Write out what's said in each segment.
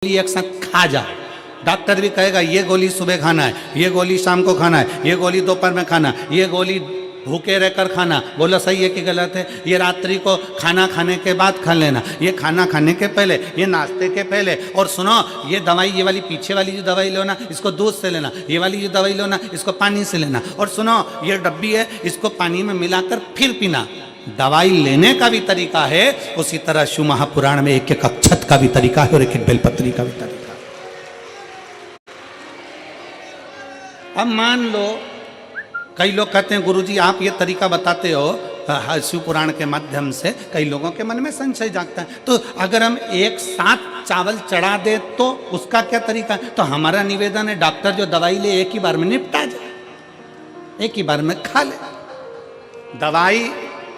गोली एक साथ खा जा। डॉक्टर भी कहेगा ये गोली सुबह खाना है, ये गोली शाम को खाना है, ये गोली दोपहर में खाना, ये गोली भूखे रहकर खाना। बोला सही है कि गलत है? ये रात्रि को खाना खाने के बाद खा लेना, ये खाना खाने के पहले, ये नाश्ते के पहले। और सुनो, ये दवाई, ये वाली पीछे वाली जो दवाई लो ना, इसको दूध से लेना। ये वाली जो दवाई लो ना, इसको पानी से लेना। और सुनो, ये डब्बी है, इसको पानी में मिलाकर फिर पीना। दवाई लेने का भी तरीका है, उसी तरह शिव महापुराण में एक एक अक्षत का भी तरीका है और एक एक बेलपत्री का भी तरीका है। अब मान लो कई लोग कहते हैं गुरुजी आप ये तरीका बताते हो शिव पुराण के माध्यम से, कई लोगों के मन में संशय जागता है, तो अगर हम एक साथ चावल चढ़ा दे तो उसका क्या तरीका है? तो हमारा निवेदन है डॉक्टर जो दवाई ले एक ही बार में निपटा जाए, एक ही बार में खा ले। दवाई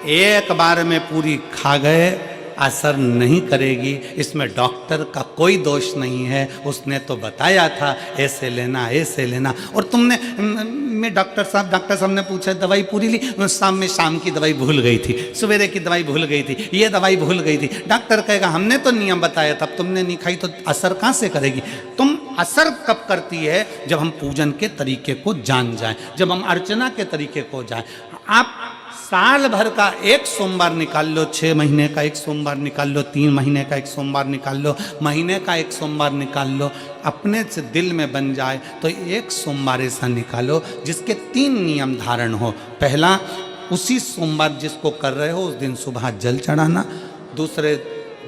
एक बार में पूरी खा गए असर नहीं करेगी, इसमें डॉक्टर का कोई दोष नहीं है। उसने तो बताया था ऐसे लेना, ऐसे लेना। और तुमने मैं डॉक्टर साहब ने पूछा दवाई पूरी ली, शाम की दवाई भूल गई थी, सवेरे की दवाई भूल गई थी, ये दवाई भूल गई थी। डॉक्टर कहेगा हमने तो नियम बताया था, तुमने नहीं खाई तो असर कहाँ से करेगी? तुम असर कब करती है? जब हम पूजन के तरीके को जान जाएं, जब हम अर्चना के तरीके को जाएं। आप साल भर का एक सोमवार निकाल लो, 6 महीने का एक सोमवार निकाल लो, 3 महीने का एक सोमवार निकाल लो, महीने का एक सोमवार निकाल लो, अपने से दिल में बन जाए तो एक सोमवार ऐसा निकालो जिसके 3 नियम धारण हो। पहला, उसी सोमवार जिसको कर रहे हो उस दिन सुबह जल चढ़ाना। दूसरे,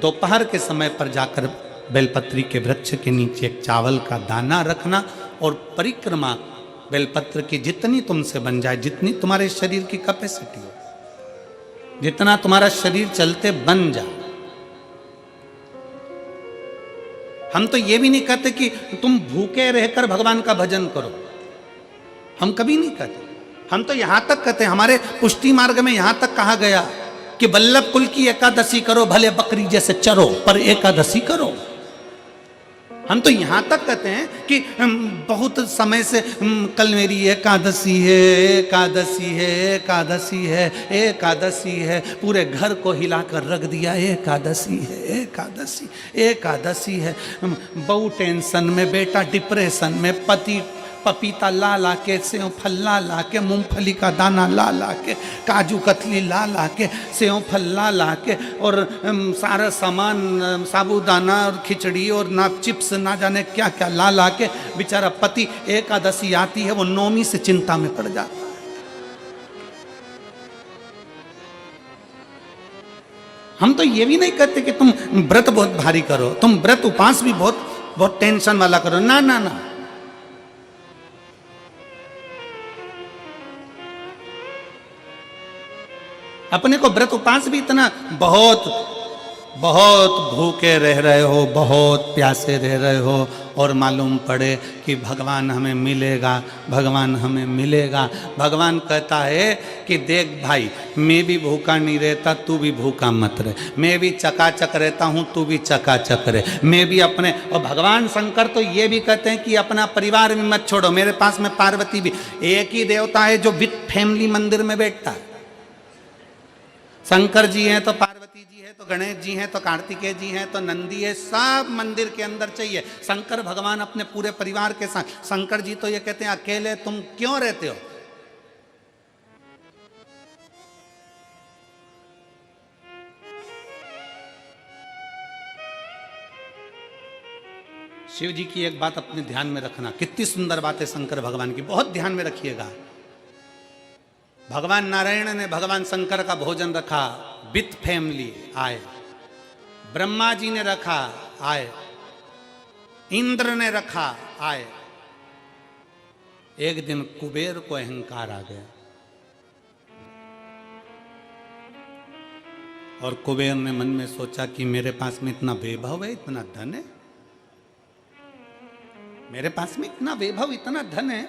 दोपहर के समय पर जाकर बेलपत्री के वृक्ष के नीचे एक चावल का दाना रखना। और परिक्रमा बेलपत्र की जितनी तुमसे बन जाए, जितनी तुम्हारे शरीर की कैपेसिटी हो, जितना तुम्हारा शरीर चलते बन जाए। हम तो ये भी नहीं कहते कि तुम भूखे रहकर भगवान का भजन करो, हम कभी नहीं कहते। हम तो यहां तक कहते हैं, हमारे पुष्टि मार्ग में यहां तक कहा गया कि वल्लभ कुल की एकादशी करो, भले बकरी जैसे चरो पर एकादशी करो। हम तो यहाँ तक कहते हैं कि बहुत समय से कल मेरी एकादशी है, एकादशी है, एकादशी है, एकादशी है, पूरे घर को हिलाकर रख दिया, एकादशी है, एकादशी, एकादशी है। बहू टेंशन में, बेटा डिप्रेशन में, पति पपीता ला ला के, सेव फल ला ला के, मूंगफली का दाना ला ला के, काजू कतली ला ला के, सेव फल ला ला के, और सारा सामान साबूदाना और खिचड़ी और ना चिप्स ना जाने क्या क्या ला ला के, बेचारा पति एकादशी आती है वो नौमी से चिंता में पड़ जाता है। हम तो ये भी नहीं कहते कि तुम व्रत बहुत भारी करो, तुम व्रत उपास भी बहुत टेंशन वाला करो, ना ना ना। अपने को व्रत उपास भी इतना बहुत भूखे रह रहे हो, बहुत प्यासे रह रहे हो, और मालूम पड़े कि भगवान हमें मिलेगा, भगवान हमें मिलेगा। भगवान कहता है कि देख भाई, मैं भी भूखा नहीं रहता, तू भी भूखा मत रहे, मैं भी चकाचक रहता हूँ, तू भी चकाचक रहे, मैं भी अपने। और भगवान शंकर तो ये भी कहते हैं कि अपना परिवार भी मत छोड़ो। मेरे पास में पार्वती भी, एक ही देवता है जो विद फैमिली मंदिर में बैठता है। शंकर जी हैं तो पार्वती जी है, तो गणेश जी हैं, तो कार्तिकेय जी हैं, तो नंदी है, सब मंदिर के अंदर चाहिए। शंकर भगवान अपने पूरे परिवार के साथ। शंकर जी तो ये कहते हैं अकेले तुम क्यों रहते हो? शिव जी की एक बात अपने ध्यान में रखना, कितनी सुंदर बात है शंकर भगवान की, बहुत ध्यान में रखिएगा। भगवान नारायण ने भगवान शंकर का भोजन रखा, विथ फैमिली आए। ब्रह्मा जी ने रखा, आए। इंद्र ने रखा, आए। एक दिन कुबेर को अहंकार आ गया और कुबेर ने मन में सोचा कि मेरे पास में इतना वैभव है, इतना धन है, मेरे पास में इतना वैभव, इतना धन है।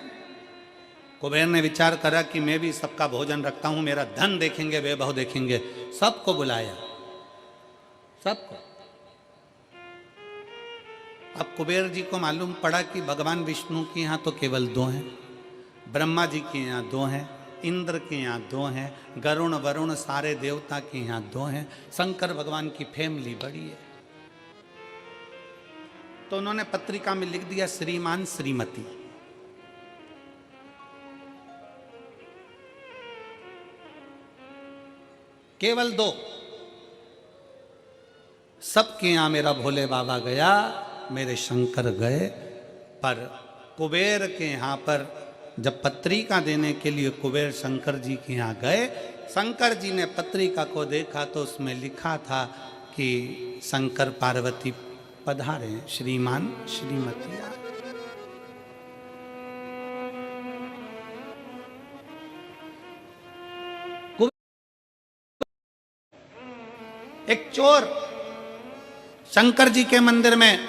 कुबेर ने विचार करा कि मैं भी सबका भोजन रखता हूं, मेरा धन देखेंगे, वैभव देखेंगे। सबको बुलाया, सबको। अब कुबेर जी को मालूम पड़ा कि भगवान विष्णु के यहाँ तो केवल 2 हैं, ब्रह्मा जी के यहाँ 2 हैं, इंद्र के यहाँ 2 हैं, गरुण वरुण सारे देवता के यहाँ 2 हैं, शंकर भगवान की फैमिली बड़ी है। तो उन्होंने पत्रिका में लिख दिया श्रीमान श्रीमती। केवल 2। सबके यहां मेरा भोले बाबा गया, मेरे शंकर गए, पर कुबेर के यहां पर जब पत्रिका देने के लिए कुबेर शंकर जी के यहां गए, शंकर जी ने पत्रिका को देखा तो उसमें लिखा था कि शंकर पार्वती पधारे, श्रीमान श्रीमती। एक चोर शंकर जी के मंदिर में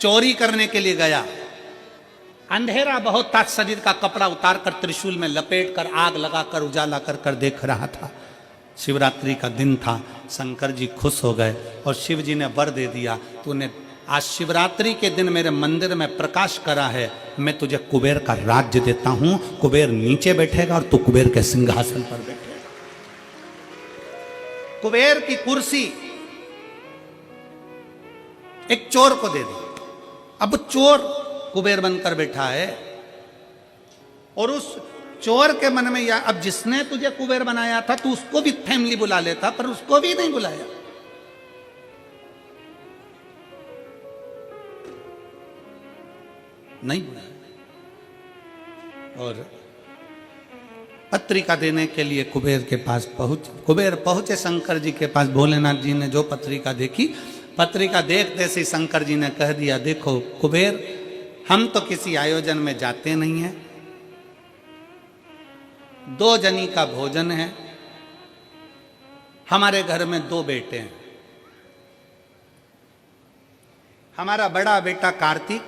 चोरी करने के लिए गया। अंधेरा बहुत था, शरीर का कपड़ा उतारकर त्रिशूल में लपेटकर आग लगाकर उजाला कर देख रहा था। शिवरात्रि का दिन था। शंकर जी खुश हो गए और शिव जी ने वर दे दिया, तूने आज शिवरात्रि के दिन मेरे मंदिर में प्रकाश करा है, मैं तुझे कुबेर का राज्य देता हूं। कुबेर नीचे बैठेगा और तू कुबेर के सिंहासन पर बैठेगा। कुबेर की कुर्सी एक चोर को दे दी। अब चोर कुबेर बनकर बैठा है और उस चोर के मन में, या अब जिसने तुझे कुबेर बनाया था तू उसको भी फैमिली बुला लेता, पर उसको भी नहीं बुलाया। नहीं बुलाया। और पत्रिका देने के लिए कुबेर के पास कुबेर पहुंचे शंकर जी के पास। भोलेनाथ जी ने जो पत्रिका देखी, पत्रिका देखते से शंकर जी ने कह दिया, देखो कुबेर, हम तो किसी आयोजन में जाते नहीं हैं, 2 जनी का भोजन है, हमारे घर में 2 बेटे हैं। हमारा बड़ा बेटा कार्तिक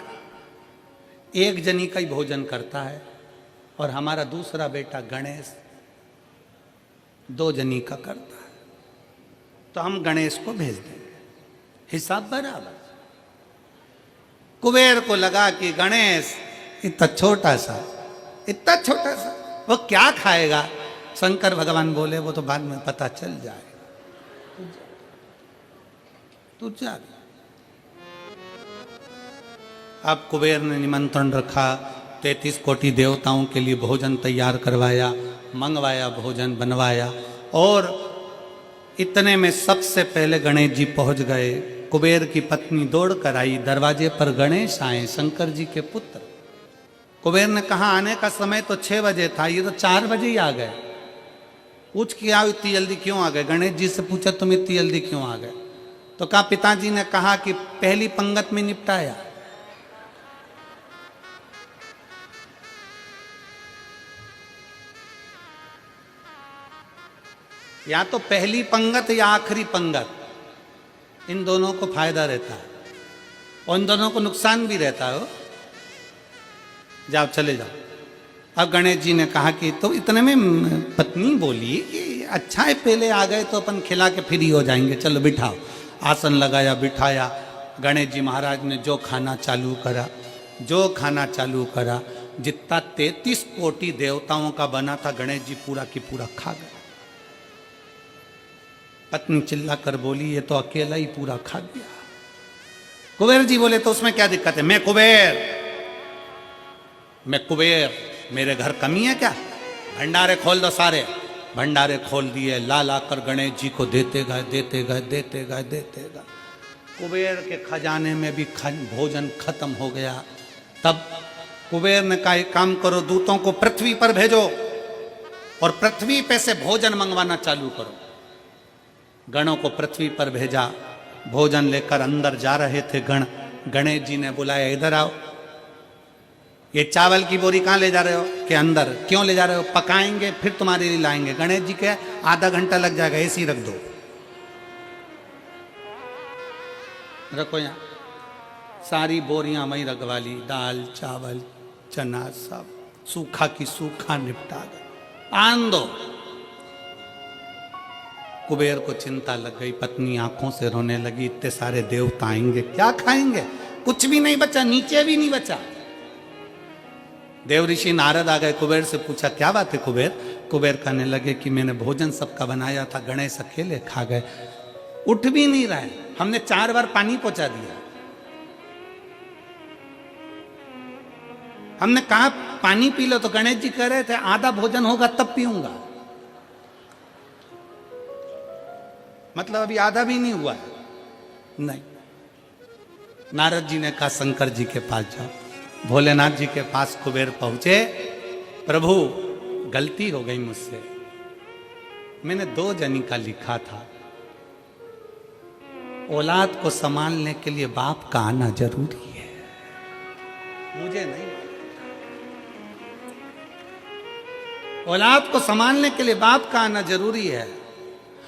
1 जनी का ही भोजन करता है और हमारा दूसरा बेटा गणेश 2 जनी का करता है, तो हम गणेश को भेज देंगे, हिसाब बराबर। कुबेर को लगा कि गणेश इतना छोटा सा वो क्या खाएगा। शंकर भगवान बोले, वो तो बाद में पता चल जाएगा, तू जा। अब कुबेर ने निमंत्रण रखा, 33 कोटि देवताओं के लिए भोजन तैयार करवाया, मंगवाया, भोजन बनवाया। और इतने में सबसे पहले गणेश जी पहुंच गए। कुबेर की पत्नी दौड़ कर आई, दरवाजे पर गणेश आए, शंकर जी के पुत्र। कुबेर ने कहा आने का समय तो 6 बजे था, ये तो 4 बजे ही आ गए। पूछ के आओ इतनी जल्दी क्यों आ गए। गणेश जी से पूछा तुम इतनी जल्दी क्यों आ गए, तो कहा पिताजी ने कहा कि पहली पंगत में निपटाया। या तो पहली पंगत या आखिरी पंगत, इन दोनों को फायदा रहता है और इन दोनों को नुकसान भी रहता है। जाओ चले जाओ। अब गणेश जी ने कहा कि तो इतने में पत्नी बोली कि अच्छा है पहले आ गए तो अपन खिला के फ्री हो जाएंगे, चलो बिठाओ। आसन लगाया, बिठाया। गणेश जी महाराज ने जो खाना चालू करा, जितना 33 कोटि देवताओं का बना था, गणेश जी पूरा की पूरा खा गए। पत्नी चिल्ला कर बोली, ये तो अकेला ही पूरा खा गया। कुबेर जी बोले, तो उसमें क्या दिक्कत है, मैं कुबेर, मेरे घर कमी है क्या? भंडारे खोल दो सारे। भंडारे खोल दिए, ला कर गणेश जी को देते गए। कुबेर के खजाने में भी भोजन खत्म हो गया। तब कुबेर ने कहा एक काम करो, दूतों को पृथ्वी पर भेजो और पृथ्वी पे से भोजन मंगवाना चालू करो। गणों को पृथ्वी पर भेजा। भोजन लेकर अंदर जा रहे थे गण। गणेश जी ने बुलाया, इधर आओ। ये चावल की बोरी कहाँ ले जा रहे हो? कि अंदर। क्यों ले जा रहे हो? पकाएंगे फिर तुम्हारे लिए लाएंगे। गणेश जी के आधा घंटा लग जाएगा, ऐसी रख दो। रखो यहाँ। सारी बोरियां वहीं रखवा ली, दाल चावल चना सब सूखा की सूखा निपटा गया। आन दो। कुबेर को चिंता लग गई, पत्नी आंखों से रोने लगी, इतने सारे देवता आएंगे, क्या खाएंगे? कुछ भी नहीं बचा, नीचे भी नहीं बचा। देव ऋषि नारद आ गए, कुबेर से पूछा क्या बात है कुबेर? कुबेर कहने लगे कि मैंने भोजन सबका बनाया था, गणेश अकेले खा गए, उठ भी नहीं रहे, हमने 4 बार पानी पहुंचा दिया। हमने कहा पानी पी लो, तो गणेश जी कह रहे थे आधा भोजन होगा तब पीऊंगा। मतलब अभी आधा भी नहीं हुआ है। नहीं, नारद जी ने कहा शंकर जी के पास जाओ। भोलेनाथ जी के पास कुबेर पहुंचे, प्रभु गलती हो गई मुझसे, मैंने 2 जनी का लिखा था, औलाद को संभालने के लिए बाप का आना जरूरी है, मुझे नहीं। औलाद को संभालने के लिए बाप का आना जरूरी है,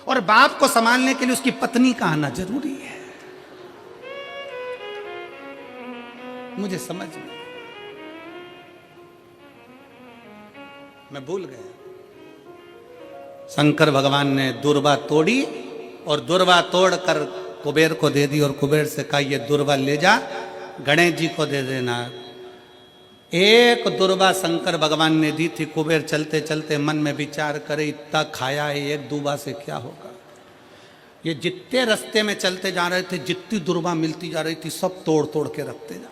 और बाप को संभालने के लिए उसकी पत्नी का आना जरूरी है। मुझे समझ में, मैं भूल गया। शंकर भगवान ने दुर्वा तोड़ी और दुर्वा तोड़कर कुबेर को दे दी, और कुबेर से कहा ये दुर्वा ले जा, गणेश जी को दे देना। एक दुर्वा शंकर भगवान ने दी थी। कुबेर चलते चलते मन में विचार करे, इतना खाया है, एक दुर्वा से क्या होगा। ये जितने रास्ते में चलते जा रहे थे, जितनी दुर्वा मिलती जा रही थी, सब तोड़ तोड़ के रखते जा रहे।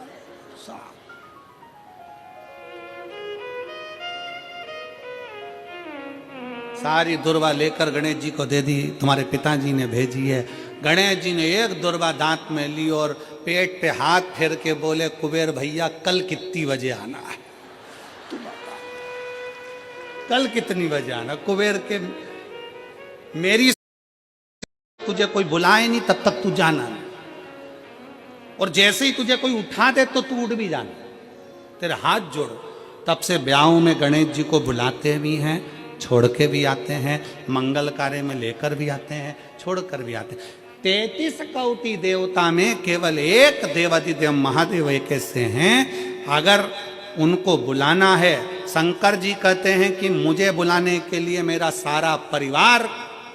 सारी दुर्वा लेकर गणेश जी को दे दी, तुम्हारे पिताजी ने भेजी है। गणेश जी ने एक दुर्वा दांत में ली और पेट पे हाथ फेर के बोले, कुबेर भैया कल कितनी बजे आना है, तू बता, कल कितनी बजे आना। कुबेर के मेरी तुझे कोई बुलाए नहीं तब तक तू जाना नहीं, और जैसे ही तुझे कोई उठा दे तो तू उठ भी जाना, तेरे हाथ जोड़ो। तब से ब्याहों में गणेश जी को बुलाते भी हैं, छोड़ के भी आते हैं, मंगल कार्य में लेकर भी आते हैं, छोड़ कर भी आते हैं। 33 कोटि देवता में केवल एक देवाधिदेव महादेव एक ऐसे हैं, अगर उनको बुलाना है, शंकर जी कहते हैं कि मुझे बुलाने के लिए मेरा सारा परिवार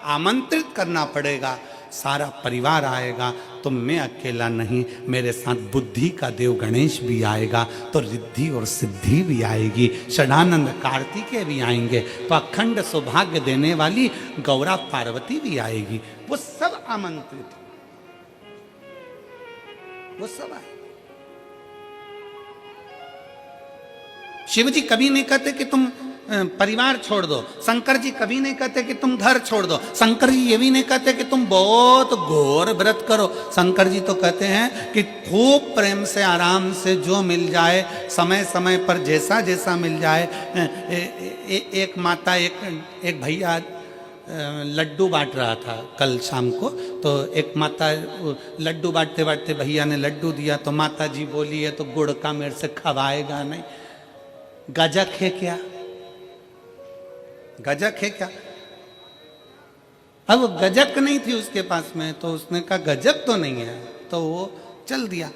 आमंत्रित करना पड़ेगा, सारा परिवार आएगा, तो मैं अकेला नहीं, मेरे साथ बुद्धि का देव गणेश भी आएगा, तो रिद्धि और सिद्धि भी आएगी, षडानंद कार्तिकेय भी आएंगे, तो अखंड सौभाग्य देने वाली गौरा पार्वती भी आएगी। वो सब आमंत्रित, वो सब आए। शिव जी कभी नहीं कहते कि तुम परिवार छोड़ दो, शंकर जी कभी नहीं कहते कि तुम घर छोड़ दो, शंकर जी ये भी नहीं कहते कि तुम बहुत घोर व्रत करो। शंकर जी तो कहते हैं कि खूब प्रेम से आराम से जो मिल जाए, समय समय पर जैसा जैसा मिल जाए। एक माता एक भैया लड्डू बांट रहा था कल शाम को, तो एक माता लड्डू बांटते बांटते भैया ने लड्डू दिया, तो माता जी बोली है तो गुड़ का मेरे से खवाएगा नहीं, गजक है क्या, गजक है क्या। अब गजक नहीं थी उसके पास में, तो उसने कहा गजक तो नहीं है, तो वो चल दिया।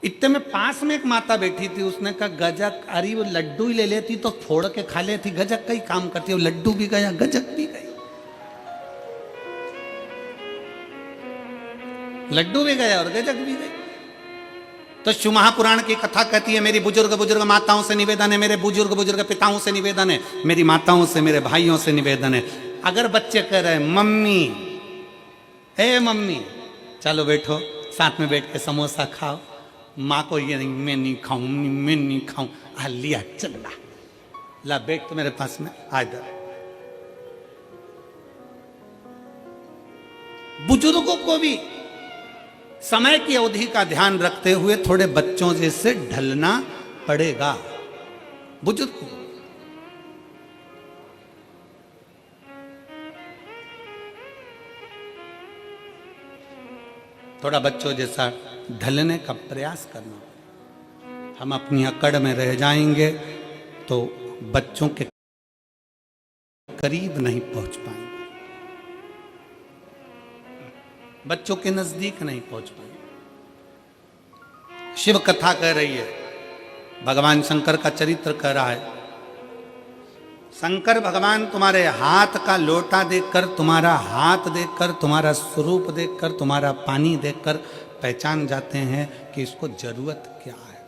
इतने में पास में एक माता बैठी थी, उसने कहा गजक, अरे वो लड्डू ही ले लेती तो फोड़ के खा लेती, गजक का ही काम करती है। लड्डू भी गया, गजक भी गई, लड्डू भी गया और गजक भी गई। तो शिव महापुराण की कथा कहती है, मेरी बुजुर्ग बुजुर्ग माताओं से निवेदन है, मेरे बुजुर्ग बुजुर्ग पिताओं से निवेदन है, मेरी माताओं से मेरे भाइयों से निवेदन है, अगर बच्चे कह रहे हैं मम्मी, ए मम्मी चलो बैठो साथ में बैठ के समोसा खाओ, माँ को ये नहीं, मैं नहीं खाऊं, मैं नहीं खाऊं, लिया चल ला बैठ तो मेरे पास में आ इधर। बुजुर्गों को भी समय की अवधि का ध्यान रखते हुए थोड़े बच्चों जैसे ढलना पड़ेगा। बुजुर्ग को थोड़ा बच्चों जैसा ढलने का प्रयास करना। हम अपनी अकड़ में रह जाएंगे तो बच्चों के करीब नहीं पहुंच पाएंगे, बच्चों के नजदीक नहीं पहुंच पाएंगे। शिव कथा कह रही है, भगवान शंकर का चरित्र कह रहा है। शंकर भगवान तुम्हारे हाथ का लोटा देखकर, तुम्हारा हाथ देखकर, तुम्हारा स्वरूप देखकर, तुम्हारा पानी देखकर पहचान जाते हैं कि इसको जरूरत क्या है,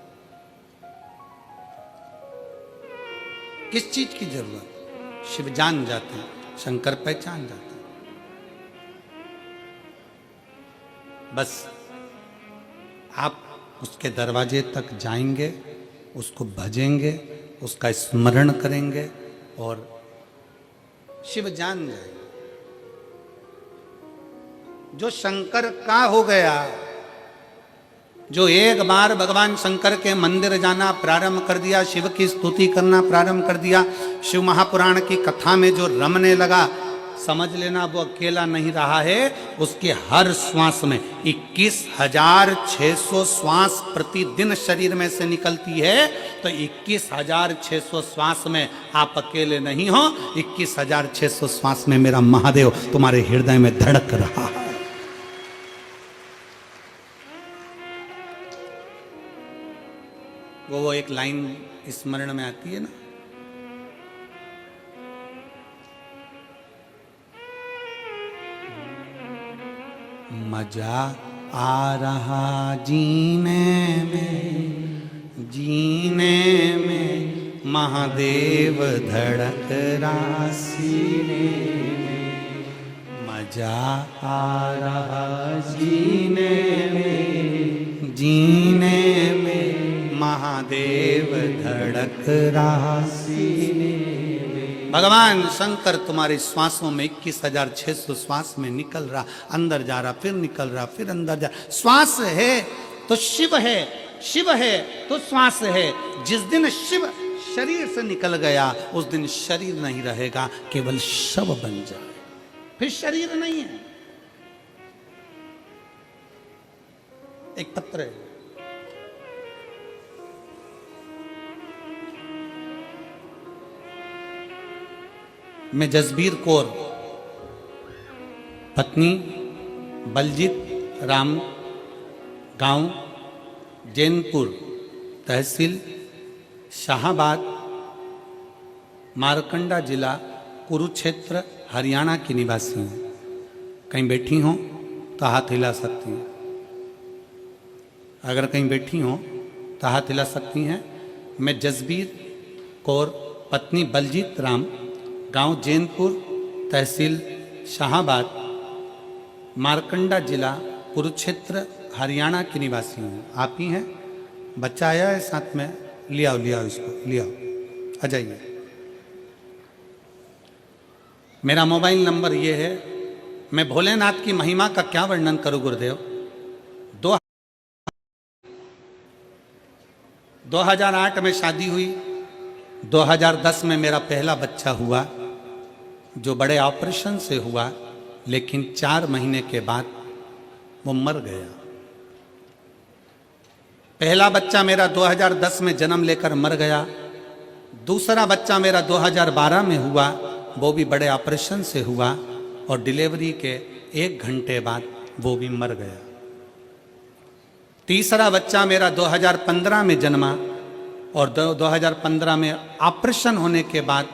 किस चीज की जरूरत। शिव जान जाते हैं, शंकर पहचान जाते हैं। बस आप उसके दरवाजे तक जाएंगे उसको भजेंगे, उसका स्मरण करेंगे और शिव जान जाएंगे। जो शंकर का हो गया, जो एक बार भगवान शंकर के मंदिर जाना प्रारंभ कर दिया, शिव की स्तुति करना प्रारंभ कर दिया, शिव महापुराण की कथा में जो रमने लगा, समझ लेना वो अकेला नहीं रहा है। उसके हर श्वास में 21,600 श्वास प्रतिदिन शरीर में से निकलती है। तो 21,600 श्वास में आप अकेले नहीं हो, 21,600 श्वास में मेरा महादेव तुम्हारे हृदय में धड़क रहा है। वो एक लाइन स्मरण में आती है ना, मजा आ रहा जीने में, जीने में महादेव धड़क रहा सीने में, मजा आ रहा जीने में, जीने में महादेव धड़क रहा सीने में। भगवान शंकर तुम्हारे श्वासों में 21,600 श्वास में निकल रहा, अंदर जा रहा, फिर निकल रहा, फिर अंदर जा रहा। श्वास है तो शिव है, शिव है तो श्वास है। जिस दिन शिव शरीर से निकल गया, उस दिन शरीर नहीं रहेगा, केवल शव बन जाए, फिर शरीर नहीं है। एक पत्र है, मैं जसबीर कौर, पत्नी बलजीत राम, गांव जैनपुर, तहसील शाहाबाद, मारकंडा जिला कुरुक्षेत्र, हरियाणा की निवासी हूँ। कहीं बैठी हो तो हाथ हिला सकती हैं, अगर कहीं बैठी हो तो हाथ हिला सकती हैं। मैं जसबीर कौर, पत्नी बलजीत राम, गांव जैनपुर, तहसील शाहाबाद, मारकंडा जिला कुरुक्षेत्र, हरियाणा की निवासी हूँ। आप ही हैं? बच्चा आया है साथ में, ले आओ, ले आओ इसको, ले आओ, आ जाइए। मेरा मोबाइल नंबर ये है। मैं भोलेनाथ की महिमा का क्या वर्णन करूं गुरुदेव। 2008 में शादी हुई, 2010 में मेरा पहला बच्चा हुआ, जो बड़े ऑपरेशन से हुआ, लेकिन 4 महीने के बाद वो मर गया। पहला बच्चा मेरा 2010 में जन्म लेकर मर गया। दूसरा बच्चा मेरा 2012 में हुआ, वो भी बड़े ऑपरेशन से हुआ, और डिलीवरी के 1 घंटे बाद वो भी मर गया। तीसरा बच्चा मेरा 2015 में जन्मा, और 2015 में ऑपरेशन होने के बाद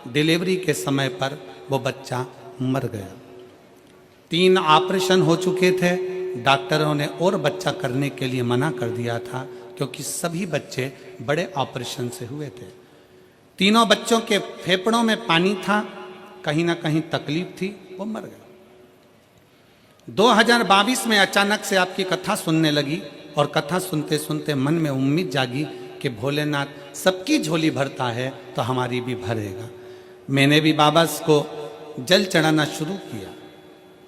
डिलीवरी के समय पर वो बच्चा मर गया। 3 ऑपरेशन हो चुके थे, डॉक्टरों ने और बच्चा करने के लिए मना कर दिया था, क्योंकि सभी बच्चे बड़े ऑपरेशन से हुए थे। तीनों बच्चों के फेफड़ों में पानी था, कहीं ना कहीं तकलीफ थी, वो मर गया। 2022 में अचानक से आपकी कथा सुनने लगी, और कथा सुनते सुनते मन में उम्मीद जागी कि भोलेनाथ सबकी झोली भरता है तो हमारी भी भरेगा। मैंने भी बाबा को जल चढ़ाना शुरू किया,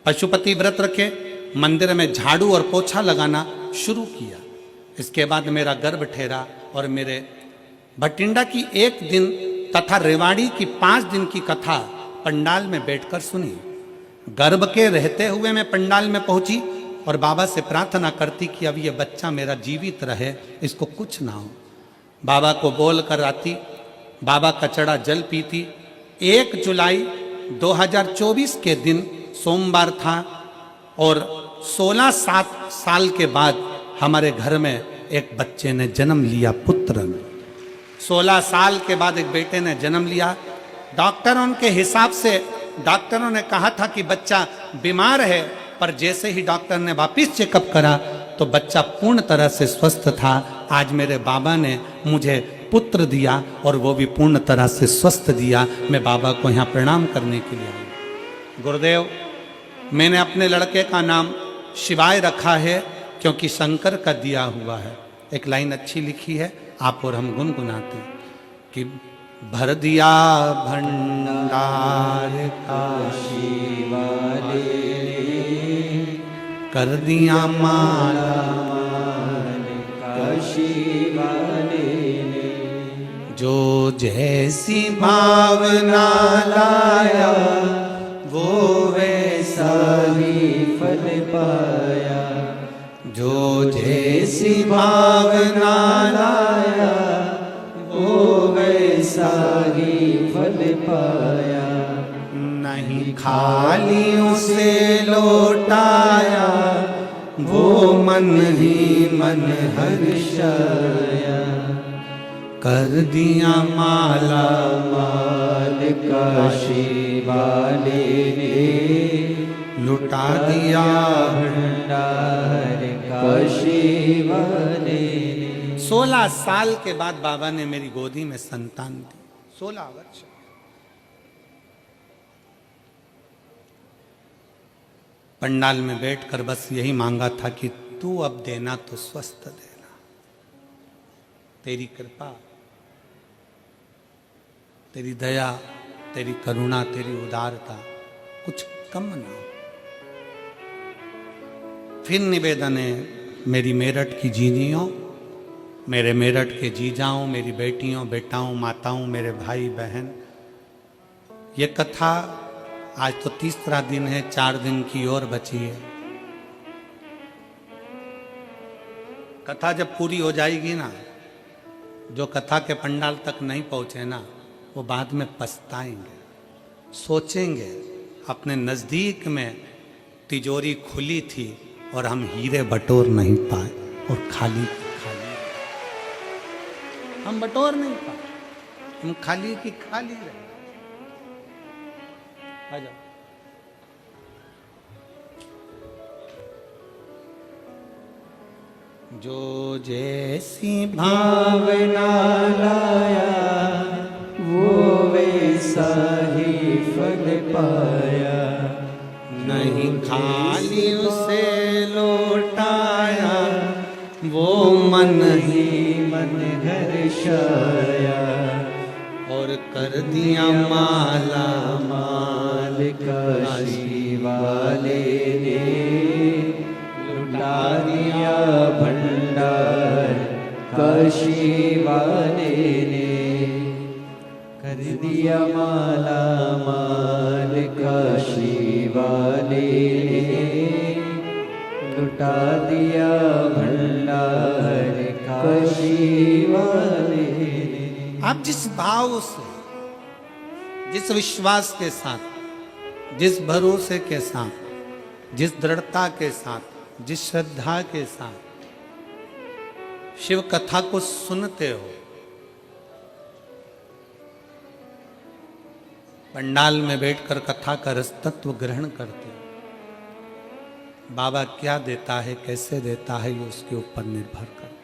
पशुपति व्रत रखे, मंदिर में झाड़ू और पोछा लगाना शुरू किया। इसके बाद मेरा गर्भ ठहरा, और मेरे भटिंडा की 1 दिन तथा रेवाड़ी की 5 दिन की कथा पंडाल में बैठकर सुनी। गर्भ के रहते हुए मैं पंडाल में पहुंची और बाबा से प्रार्थना करती कि अब ये बच्चा मेरा जीवित रहे, इसको कुछ ना हो। बाबा को बोल कर आती, बाबा का चढ़ा जल पीती। 1 जुलाई 2024 के दिन सोमवार था, और 16 साल के बाद हमारे घर में एक बच्चे ने जन्म लिया, पुत्र ने। 16 साल के बाद एक बेटे ने जन्म लिया। डॉक्टरों के हिसाब से डॉक्टरों ने कहा था कि बच्चा बीमार है, पर जैसे ही डॉक्टर ने वापिस चेकअप करा तो बच्चा पूर्ण तरह से स्वस्थ था। आज मेरे बाबा ने मुझे पुत्र दिया, और वो भी पूर्ण तरह से स्वस्थ दिया। मैं बाबा को यहाँ प्रणाम करने के लिए आया। गुरुदेव, मैंने अपने लड़के का नाम शिवाय रखा है, क्योंकि शंकर का दिया हुआ है। एक लाइन अच्छी लिखी है, आप और हम गुनगुनाते हैं कि भर दिया भंडार काशी वाले ने, कर दिया माला काशी वाले ने, जो जैसी भावना लाया वो वैसा ही फल पाया, जो जैसी भावना लाया वो वैसा ही फल पाया, नहीं खाली उसे लौटाया वो मन ही मन हर्षाया, कर दिया माला माल काशी वाले ने, लुटा दिया भंडार काशी वाले ने। 16 साल के बाद बाबा ने मेरी गोदी में संतान दी। 16 वर्ष। पंडाल में बैठकर बस यही मांगा था कि तू अब देना तो स्वस्थ देना, तेरी कृपा, तेरी दया, तेरी करुणा, तेरी उदारता कुछ कम ना हो। फिर निवेदन है मेरी मेरठ की जीजियों, मेरे मेरठ के जीजाओं, मेरी बेटियों, बेटाओं, माताओं, मेरे भाई बहन, ये कथा आज तो तीसरा दिन है, 4 दिन की और बची है। कथा जब पूरी हो जाएगी ना, जो कथा के पंडाल तक नहीं पहुंचे ना, वो बाद में पछताएंगे, सोचेंगे अपने नजदीक में तिजोरी खुली थी और हम हीरे बटोर नहीं पाए और खाली खाली हम बटोर नहीं पाए, हम खाली की खाली रहे। आ जाओ। जो जैसी भावना लाया वो वैसा ही फल पाया, नहीं खाली उसे लौटाया वो मन ही मन हर्षाया, और कर दिया माला माल काशी वाले ने, लुटा दिया भंडार काशी वाले ने, कर दिया माला माल काशी वाले ने, लुटा दिया भंडार काशी वाले ने। आप जिस भाव से, जिस विश्वास के साथ, जिस भरोसे के साथ, जिस दृढ़ता के साथ, जिस श्रद्धा के साथ शिव कथा को सुनते हो, पंडाल में बैठकर कथा का रस तत्व ग्रहण करते हो, बाबा क्या देता है, कैसे देता है, ये उसके ऊपर निर्भर करता है।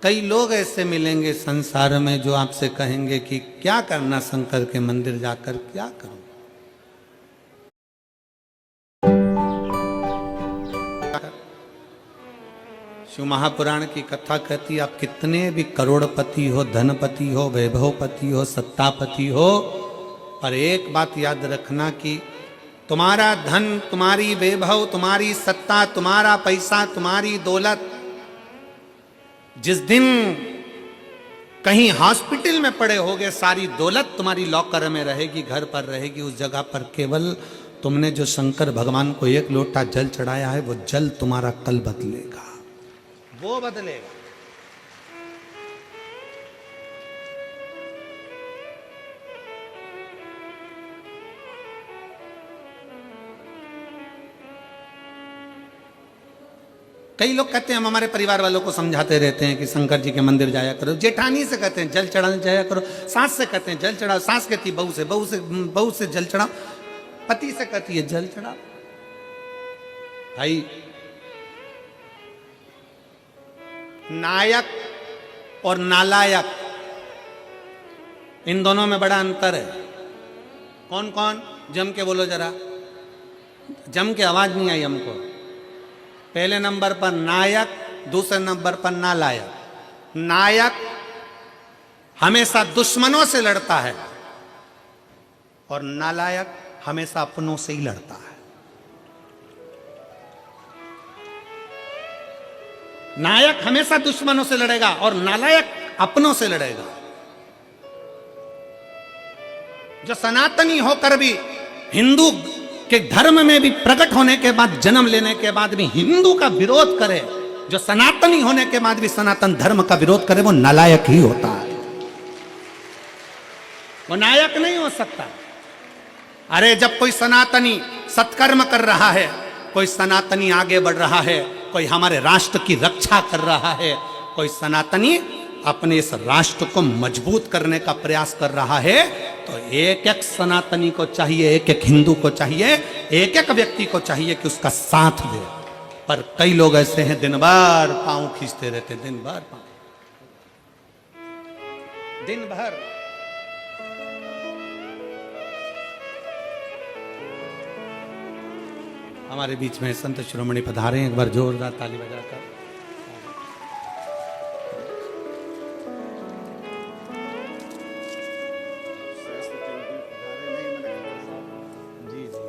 कई लोग ऐसे मिलेंगे संसार में जो आपसे कहेंगे कि क्या करना शंकर के मंदिर जाकर, क्या करूं। शिव महापुराण की कथा कहती, आप कितने भी करोड़पति हो, धनपति हो, वैभवपति हो, सत्तापति हो, पर एक बात याद रखना कि तुम्हारा धन, तुम्हारी वैभव, तुम्हारी सत्ता, तुम्हारा पैसा, तुम्हारी दौलत जिस दिन कहीं हॉस्पिटल में पड़े होगे, सारी दौलत तुम्हारी लॉकर में रहेगी, घर पर रहेगी, उस जगह पर केवल तुमने जो शंकर भगवान को 1 लोटा जल चढ़ाया है, वो जल तुम्हारा कल बदलेगा, वो बदलेगा। कई लोग कहते हैं, हम हमारे परिवार वालों को समझाते रहते हैं कि शंकर जी के मंदिर जाया करो। जेठानी से कहते हैं जल चढ़ाने जाया करो, सास से कहते हैं जल चढ़ाओ, सास कहती है बहू से जल चढ़ाओ, पति से कहती है जल चढ़ाओ। भाई, नायक और नालायक, इन दोनों में बड़ा अंतर है। कौन कौन? जम के बोलो जरा, जम के आवाज नहीं आई हमको। पहले नंबर पर नायक, दूसरे नंबर पर नालायक। नायक हमेशा दुश्मनों से लड़ता है और नालायक हमेशा अपनों से ही लड़ता है। नायक हमेशा दुश्मनों से लड़ेगा और नालायक अपनों से लड़ेगा। जो सनातनी होकर भी हिंदू के धर्म में भी प्रकट होने के बाद, जन्म लेने के बाद भी हिंदू का विरोध करे, जो सनातनी होने के बाद भी सनातन धर्म का विरोध करे, वो नालायक ही होता है, वो नायक नहीं हो सकता। अरे जब कोई सनातनी सत्कर्म कर रहा है, कोई सनातनी आगे बढ़ रहा है, कोई हमारे राष्ट्र की रक्षा कर रहा है, कोई सनातनी अपने इस राष्ट्र को मजबूत करने का प्रयास कर रहा है, तो एक एक सनातनी को चाहिए, एक एक हिंदू को चाहिए, एक एक व्यक्ति को चाहिए कि उसका साथ दे। पर कई लोग ऐसे हैं दिन भर पांव खींचते रहते, दिन भर पांव, दिन भर। हमारे बीच में संत शिरोमणि पधारे, एक बार जोरदार ताली बजाकर। जी जी,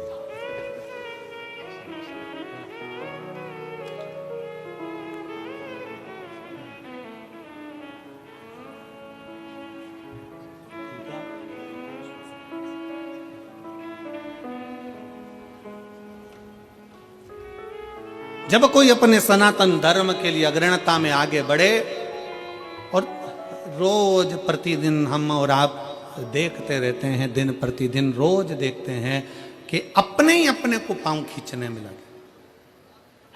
जब कोई अपने सनातन धर्म के लिए अग्रणता में आगे बढ़े, और रोज प्रतिदिन हम और आप देखते रहते हैं, दिन प्रतिदिन रोज देखते हैं कि अपने ही अपने को पांव खींचने में लगे।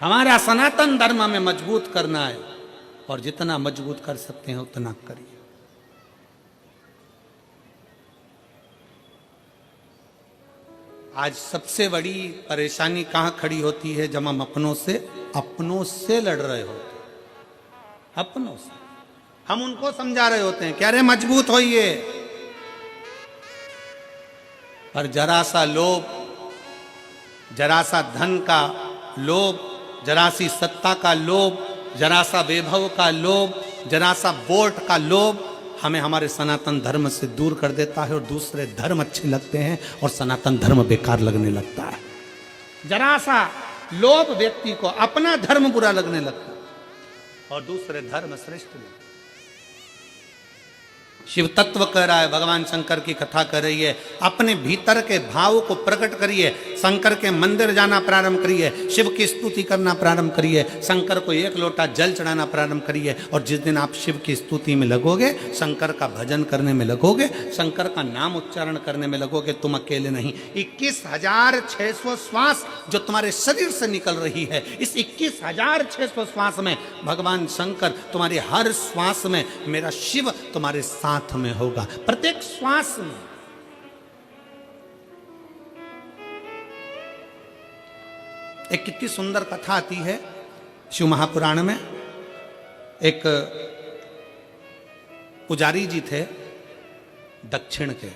हमारा सनातन धर्म में मजबूत करना है और जितना मजबूत कर सकते हैं उतना करिए। आज सबसे बड़ी परेशानी कहां खड़ी होती है? जब हम अपनों से लड़ रहे होते, अपनों से हम उनको समझा रहे होते हैं कि अरे मजबूत होइए, पर जरा सा लोभ, जरा सा धन का लोभ, जरा सी सत्ता का लोभ, जरा सा वैभव का लोभ, जरा सा वोट का लोभ हमें हमारे सनातन धर्म से दूर कर देता है और दूसरे धर्म अच्छे लगते हैं और सनातन धर्म बेकार लगने लगता है। जरा सा लोभ व्यक्ति को अपना धर्म बुरा लगने लगता है और दूसरे धर्म श्रेष्ठ लगते। शिव तत्व कह रहा है, भगवान शंकर की कथा कर रही है, अपने भीतर के भाव को प्रकट करिए, शंकर के मंदिर जाना प्रारंभ करिए, शिव की स्तुति करना प्रारंभ करिए, शंकर को एक लोटा जल चढ़ाना प्रारंभ करिए। और जिस दिन आप शिव की स्तुति में लगोगे, शंकर का भजन करने में लगोगे, शंकर का नाम उच्चारण करने में लगोगे, तुम अकेले नहीं, 21,600 श्वास जो तुम्हारे शरीर से निकल रही है, इस 21,600 श्वास में भगवान शंकर तुम्हारे हर श्वास में, मेरा शिव तुम्हारे साथ में होगा, प्रत्येक श्वास में। एक कितनी सुंदर कथा आती है शिव महापुराण में। एक पुजारी जी थे दक्षिण के,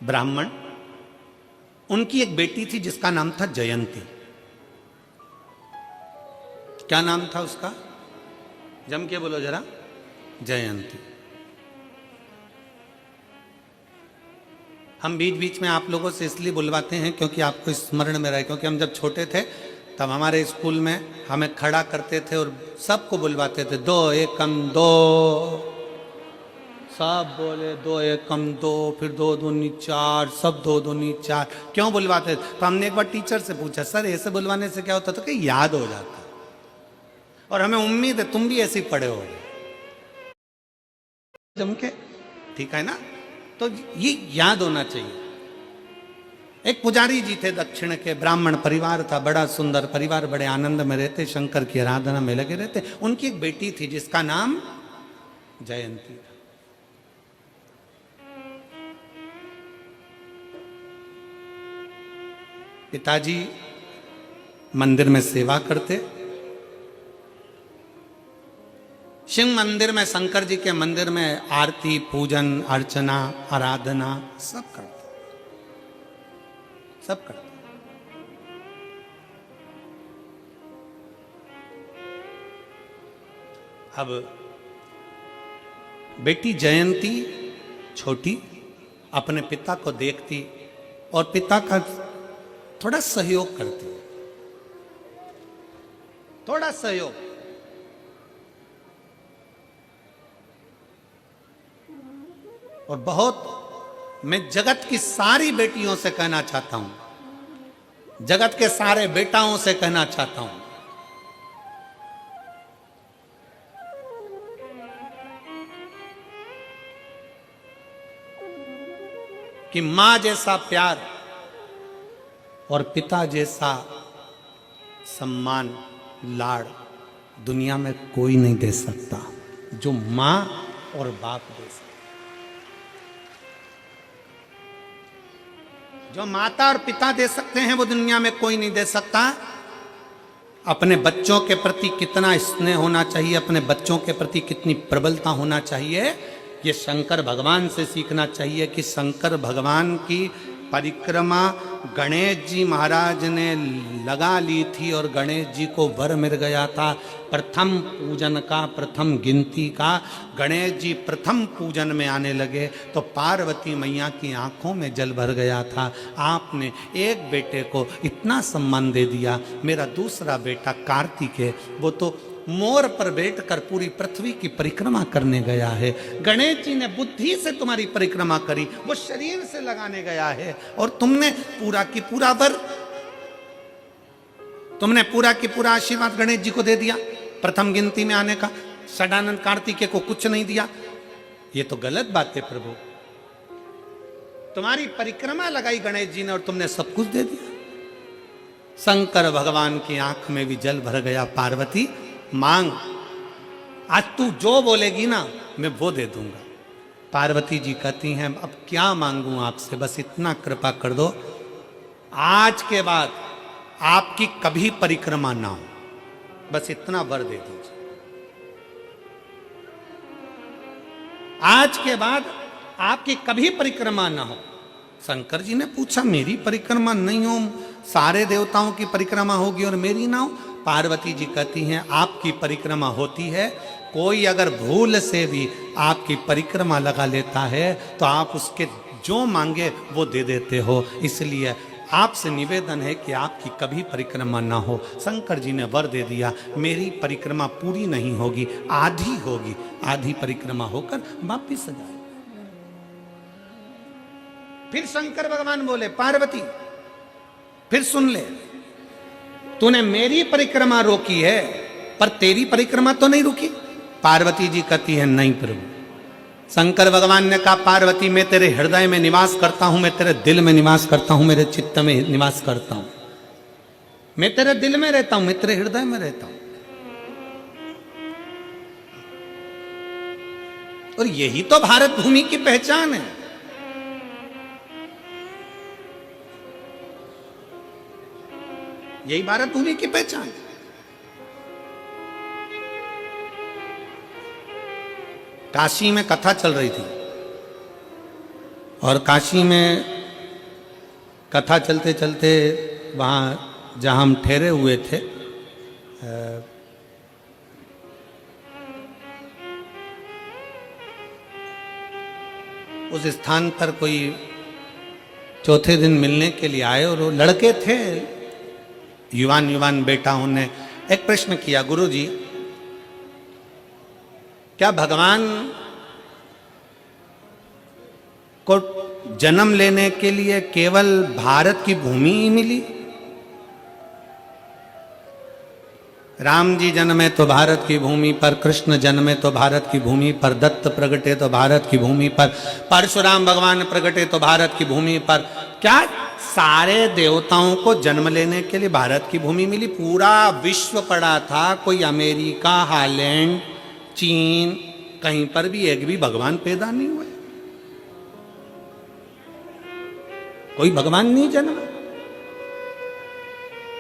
ब्राह्मण, उनकी एक बेटी थी जिसका नाम था जयंती। क्या नाम था उसका? जम के बोलो जरा। जयंती। हम बीच बीच में आप लोगों से इसलिए बुलवाते हैं क्योंकि आपको स्मरण में रहे, क्योंकि हम जब छोटे थे तब हमारे स्कूल में हमें खड़ा करते थे और सबको बुलवाते थे, 2 एकम 2, सब बोले 2 एकम 2, फिर 2 दूनी 4, सब 2 दूनी 4। क्यों बुलवाते थे? तो हमने एक बार टीचर से पूछा, सर ऐसे बुलवाने से क्या होता? तो कि याद हो जाता, और हमें उम्मीद है तुम भी ऐसे ही पढ़े होगे जम के, ठीक है ना? तो ये याद होना चाहिए। एक पुजारी जी थे दक्षिण के, ब्राह्मण परिवार था, बड़ा सुंदर परिवार, बड़े आनंद में रहते, शंकर की आराधना में लगे रहते। उनकी एक बेटी थी जिसका नाम जयंती था। पिताजी मंदिर में सेवा करते, शिव मंदिर में, शंकर जी के मंदिर में आरती, पूजन, अर्चना, आराधना सब करते, सब करते। अब बेटी जयंती छोटी अपने पिता को देखती और पिता का थोड़ा सहयोग करती, थोड़ा सहयोग। और बहुत मैं जगत की सारी बेटियों से कहना चाहता हूं, जगत के सारे बेटाओं से कहना चाहता हूं, कि मां जैसा प्यार और पिता जैसा सम्मान लाड़ दुनिया में कोई नहीं दे सकता जो मां और बाप दे सकता। जो माता और पिता दे सकते हैं वो दुनिया में कोई नहीं दे सकता। अपने बच्चों के प्रति कितना स्नेह होना चाहिए, अपने बच्चों के प्रति कितनी प्रबलता होना चाहिए, ये शंकर भगवान से सीखना चाहिए। कि शंकर भगवान की परिक्रमा गणेश जी महाराज ने लगा ली थी और गणेश जी को वर मिल गया था प्रथम पूजन का, प्रथम गिनती का। गणेश जी प्रथम पूजन में आने लगे तो पार्वती मैया की आंखों में जल भर गया था। आपने एक बेटे को इतना सम्मान दे दिया। मेरा दूसरा बेटा कार्तिक है, वो तो मोर पर बैठकर पूरी पृथ्वी की परिक्रमा करने गया है। गणेश जी ने बुद्धि से तुम्हारी परिक्रमा करी, वो शरीर से लगाने गया है। और तुमने पूरा की पूरा वर, तुमने पूरा की पूरा आशीर्वाद गणेश जी को दे दिया प्रथम गिनती में आने का। षडानंद कार्तिकेय को कुछ नहीं दिया। ये तो गलत बात है प्रभु। तुम्हारी परिक्रमा लगाई गणेश जी ने और तुमने सब कुछ दे दिया। शंकर भगवान की आंख में भी जल भर गया। पार्वती मांग, आज तू जो बोलेगी ना मैं वो दे दूंगा। पार्वती जी कहती हैं अब क्या मांगूं आपसे, बस इतना कृपा कर दो, आज के बाद आपकी कभी परिक्रमा ना हो, बस इतना वर दे दीजिए। आज के बाद आपकी कभी परिक्रमा ना हो। शंकर जी ने पूछा मेरी परिक्रमा नहीं हो, सारे देवताओं की परिक्रमा होगी और मेरी ना हो। पार्वती जी कहती हैं आपकी परिक्रमा होती है, कोई अगर भूल से भी आपकी परिक्रमा लगा लेता है तो आप उसके जो मांगे वो दे देते हो, इसलिए आपसे निवेदन है कि आपकी कभी परिक्रमा ना हो। शंकर जी ने वर दे दिया, मेरी परिक्रमा पूरी नहीं होगी, आधी होगी, आधी परिक्रमा होकर वापिस आ जाए। फिर शंकर भगवान बोले पार्वती फिर सुन ले, तूने मेरी परिक्रमा रोकी है पर तेरी परिक्रमा तो नहीं रुकी। पार्वती जी कहती है नहीं प्रभु। शंकर भगवान ने कहा पार्वती मैं तेरे हृदय में निवास करता हूं, मैं तेरे दिल में निवास करता हूं, मेरे चित्त में निवास करता हूं, मैं तेरे दिल में रहता हूं, मैं तेरे हृदय में रहता हूं। और यही तो भारत भूमि की पहचान है। यही भारत भूमि की पहचान है। काशी में कथा चल रही थी और काशी में कथा चलते चलते वहाँ जहाँ हम ठहरे हुए थे उस स्थान पर कोई चौथे दिन मिलने के लिए आए और वो लड़के थे, युवान बेटाओं ने एक प्रश्न किया, गुरुजी क्या भगवान को जन्म लेने के लिए केवल भारत की भूमि ही मिली? राम जी जन्मे तो भारत की भूमि पर, कृष्ण जन्मे तो भारत की भूमि पर, दत्त प्रगटे तो भारत की भूमि पर, परशुराम भगवान प्रगटे तो भारत की भूमि पर। क्या सारे देवताओं को जन्म लेने के लिए भारत की भूमि मिली? पूरा विश्व पड़ा था, कोई अमेरिका, हालैंड, चीन, कहीं पर भी एक भी भगवान पैदा नहीं हुए, कोई भगवान नहीं जन्मा।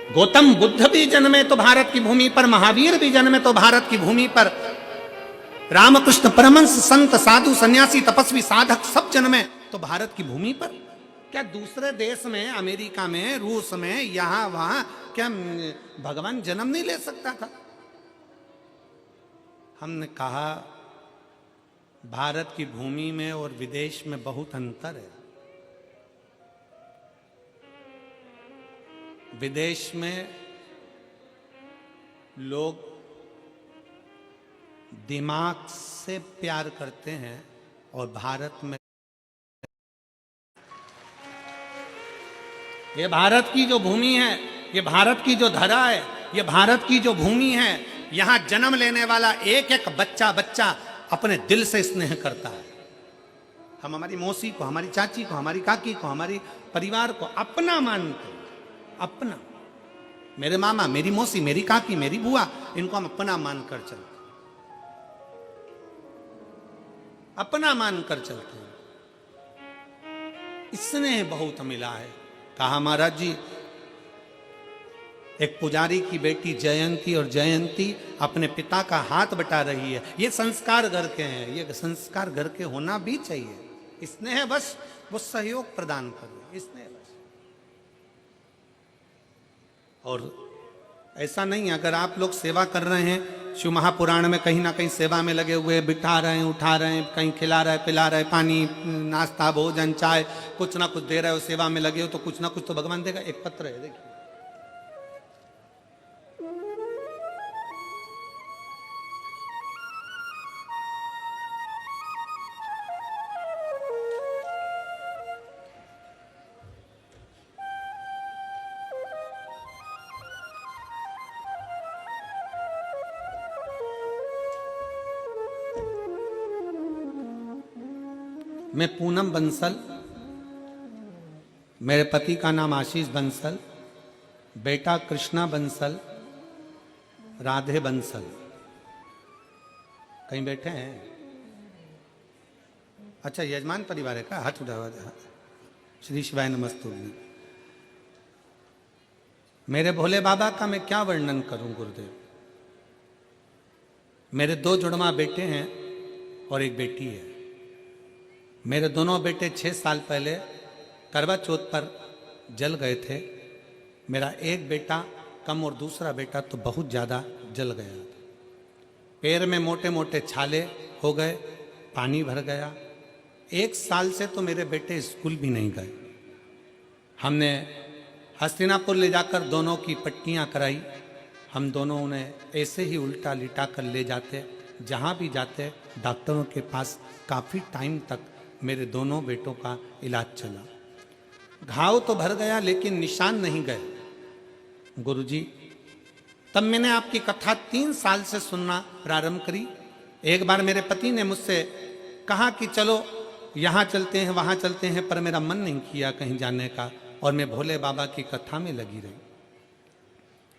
गौतम बुद्ध भी जन्मे तो भारत की भूमि पर, महावीर भी जन्मे तो भारत की भूमि पर, रामकृष्ण परमहंस, संत, साधु, सन्यासी, तपस्वी, साधक सब जन्मे तो भारत की भूमि पर। क्या दूसरे देश में, अमेरिका में, रूस में, यहां वहां क्या भगवान जन्म नहीं ले सकता था? हमने कहा भारत की भूमि में और विदेश में बहुत अंतर है। विदेश में लोग दिमाग से प्यार करते हैं और भारत में ये भारत की जो भूमि है, ये भारत की जो धरा है, ये भारत की जो भूमि है, यहां जन्म लेने वाला एक एक बच्चा अपने दिल से स्नेह करता है। हम हमारी मौसी को, हमारी चाची को, हमारी काकी को, हमारी परिवार को अपना मानते हैं। अपना, मेरे मामा, मेरी मौसी, मेरी काकी, मेरी बुआ, इनको हम अपना मानकर चलते हैं, अपना मानकर चलते हैं। स्नेह बहुत मिला है। कहा महाराज जी, एक पुजारी की बेटी जयंती और जयंती अपने पिता का हाथ बटा रही है। ये संस्कार घर के हैं, ये संस्कार घर के होना भी चाहिए। स्नेह बस वो सहयोग प्रदान करे, स्नेह बस। और ऐसा नहीं, अगर आप लोग सेवा कर रहे हैं, शिव महापुराण में कहीं ना कहीं सेवा में लगे हुए, बिठा रहे हैं, उठा रहे हैं, कहीं खिला रहे, पिला रहे, पानी, नाश्ता, भोजन, चाय, कुछ ना कुछ दे रहे हो, सेवा में लगे हो, तो कुछ ना कुछ तो भगवान देगा। एक पत्र है, देखिए, मैं पूनम बंसल, मेरे पति का नाम आशीष बंसल, बेटा कृष्णा बंसल, राधे बंसल। कहीं बैठे हैं? अच्छा, यजमान परिवार है का? हाथ उठावा। श्री शिवाय नमस्तुभ्यं। मेरे भोले बाबा का मैं क्या वर्णन करूं गुरुदेव। मेरे 2 जुड़वा बेटे हैं और एक बेटी है। मेरे दोनों बेटे 6 साल पहले करवा चौथ पर जल गए थे। मेरा एक बेटा कम और दूसरा बेटा तो बहुत ज़्यादा जल गया था। पैर में मोटे मोटे छाले हो गए, पानी भर गया। 1 साल से तो मेरे बेटे स्कूल भी नहीं गए। हमने हस्तिनापुर ले जाकर दोनों की पट्टियाँ कराई। हम दोनों उन्हें ऐसे ही उल्टा लिटा कर ले जाते, जहाँ भी जाते डॉक्टरों के पास काफ़ी टाइम तक मेरे दोनों बेटों का इलाज चला। घाव तो भर गया लेकिन निशान नहीं गए। गुरुजी, तब मैंने आपकी कथा 3 साल से सुनना प्रारंभ करी। एक बार मेरे पति ने मुझसे कहा कि चलो यहाँ चलते हैं, वहाँ चलते हैं, पर मेरा मन नहीं किया कहीं जाने का, और मैं भोले बाबा की कथा में लगी रही।